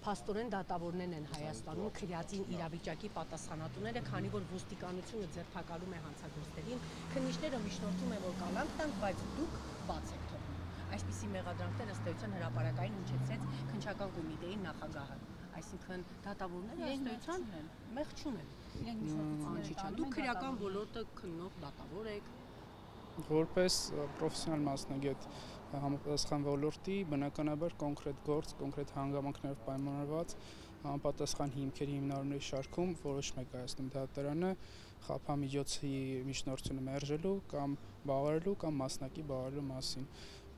փաստորեն դատավորներն են Հայաստանում քրեածին իրավիճակի պատասխանատուները, քանի որ ոստիկանությունը ձերբակալում է հանցագործներին, քննիչները միջնորդում են, որ կալանք տանք, բայց դուք բաց եք թողնում։ Այսպիսի մեղադրանքներ ըստ էության հրապարակային հնչեցրեց քննչական կոմիտեի նախագահը։ Այսինքն դատավորները ըստ էության մեղ չունեն։ Դուք քրեական ոլորտը քննող դատավոր եք։ Որպես պրոֆեսիոնալ մասնագետ համապատասխան ոլորտի, բնականաբար կոնկրետ գործ, կոնկրետ հանգամանքներով պայմանավորված համապատասխան հիմքերի հիմնարարումների շարքում որոշում է կայացնում դատարանը խաբամիջոցի միջնորդությունը մերժելու կամ բավարարելու կամ մասնակի բավարարելու մասին։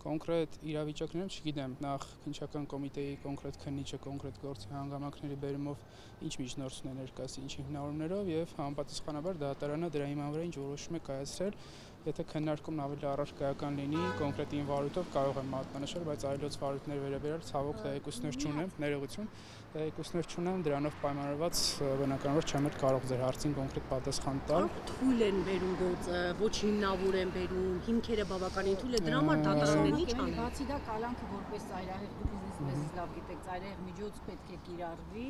Կոնկրետ իրավիճակներում չգիտեմ, նախ քննչական կոմիտեի կոնկրետ քննիչը կոնկրետ գործի հանգամանքների բերումով ինչ միջնորդություն է ներկայացրել, ինչ հիմնավորումներով եւ համապատասխանաբար դատարանը դրա հիման վրա ինչ որոշում է կայացրել, եթե քննարկումն ավելի առարկայական լինի, կոնկրետ ինվարույթով կարող եմ մատնանշել, բայց այլոց վարույթներ վերաբերյալ ցավոք տեղեկություններ չունեմ, ներողություն, տեղեկություններ չունեմ, դրանով պայմանավորված բնականաբար չեմ կարող ձեր հարցին կոնկրետ պատասխան տալ։ Թույլ են բերում գործը, ոչ հիմնավոր են բերում, հիմքերը բավականին թույլ է, դրա համար դատարանն ինչ անեն։ Բացի դա կալանքը որպես ծայրահեղ մեզ լավ գիտեք, ծայրահեղ միջոց պետք է կիրառվի,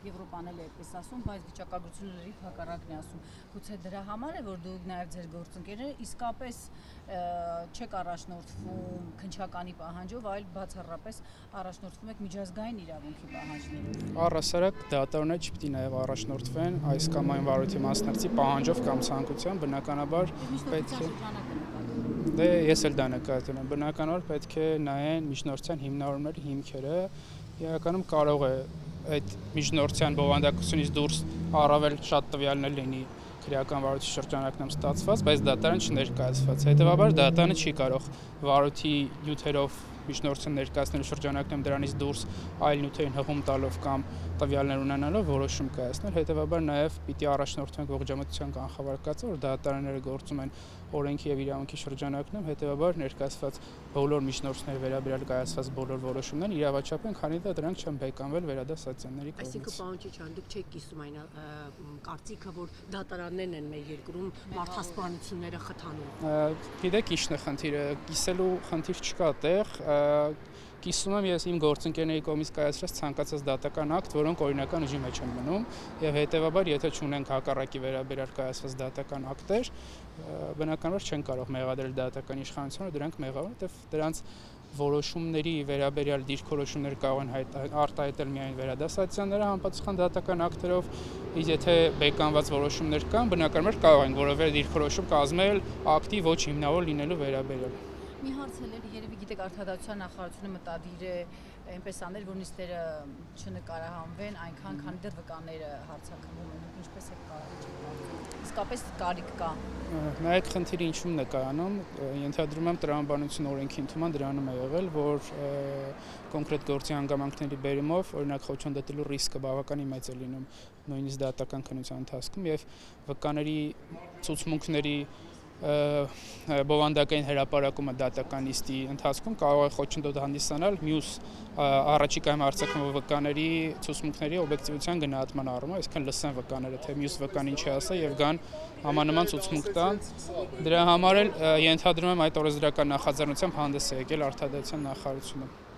Եվրոպան էլ է այդպես ասում, բայց վիճակագրությունը լրիվ հակառակն է ասում։ Գուցե դրա համար է, որ դուք նաև ձեր գործընկերները իսկապես չեք առաջնորդվում քննչականի պահանջով, այլ բացառապես առաջնորդվում եք միջազգային իրավունքի պահանջներով։ Առհասարակ դատարանները չպիտի նաև առաջնորդվեն այս կամ այն վարույթի մասնակցի պահանջով կամ ցանկությամբ, բնականաբար պետք է Դե ես էլ դա նկատում եմ, բնականաբար պետք է նայեն միջնորդության հիմնավորումների հիմքերը, իրականում կարող է այդ միջնորդության բովանդակությունից դուրս առավել շատ տվյալներ լինի քրեական վարույթի շրջանակներում ստացված, բայց դատարան չներկայացված, հետևաբար դատարանը չի կարող վարույթի նյութերով միջնորդություն ներկայացնելու շրջանակներում դրանից դուրս այլ նյութերին հղում տալով կամ տվյալներ ունենալով որոշում կայացնել, հետևաբար նաև պիտի առաջնորդվենք ողջամտության կանխավարկածով, որ դատարանները գործում են օրենքի եւ իրավունքի շրջանակներում, հետևաբար ներկայացված բոլոր միջնորդությունների վերաբերյալ կայացված բոլոր որոշումներն իրավաչափ են, քանի որ դրանք չեն բեկանվել վերադասացիաների կողմից։ Այսինքն, պարոն Չիչյան, դուք չեք կիսում այն կարծիքը, որ դատարաններն են մեր երկրում մարդասպանությունները խթանում։ Գիտեք, ի՞նչն է խնդիրը, կիսելու խնդիր չկա տեղ, կիսում եմ ես իմ գործընկերների կողմից կայացրած ցանկացած դատական ակտ, որոնք օրինական ուժի մեջ են մնում, եւ հետեւաբար, եթե չունենք հակառակի վերաբերյալ կայացված դատական ակտեր, բնականաբար չեն կարող մեղադրել դատական իշխանությունը, դրանք մեղավոր, որտեղ դրանց որոշումների վերաբերյալ դիրքորոշումներ կարող են արտահայտել միայն վերադասացիաները համապատասխան դատական ակտերով, իսկ եթե բեկանված որոշումներ կան, բնականաբար կարող են որևէ դիրքորոշում կազմել ակտի ոչ հիմնավոր լինելու վերաբերյալ։ Մի հարց էլ երևի գիտեք արդարադատության նախարարությունը մտադիր է այնպես անել, որ նիստերը չնկարահանվեն այնքան, քանի դեռ վկաները հարցակվում են, ինչպես է կարող իսկապես կարիք կա։ Նայեք խնդիրը ինչու՞մն է կայանում, ենթադրում եմ տրամաբանություն օրենքի ընդունման դրանում է եղել, որ կոնկրետ գործի հանգամանքների բերումով օրինակ խոչընդոտ դատելու ռիսկը բավականին մեծ է լինում նույնիսկ դատական քննության ընթացքում եւ վկաների ցուցմունքների բովանդակային հրապարակումը դատական նիստի ընթացքում կարող է խոչընդոտ հանդիսանալ մյուս առաջիկայում արձակվող վկաների ցուցմունքների օբյեկտիվության գնահատման առումով, այսինքն լսեն վկաները, թե մյուս վկան ինչ է ասա եւ գան համանման ցուցմունք տան։ Դրա համար էլ ենթադրում եմ այդ օրենսդրական նախաձեռնությամբ հանդես է եկել արդարադատության նախարարությունը։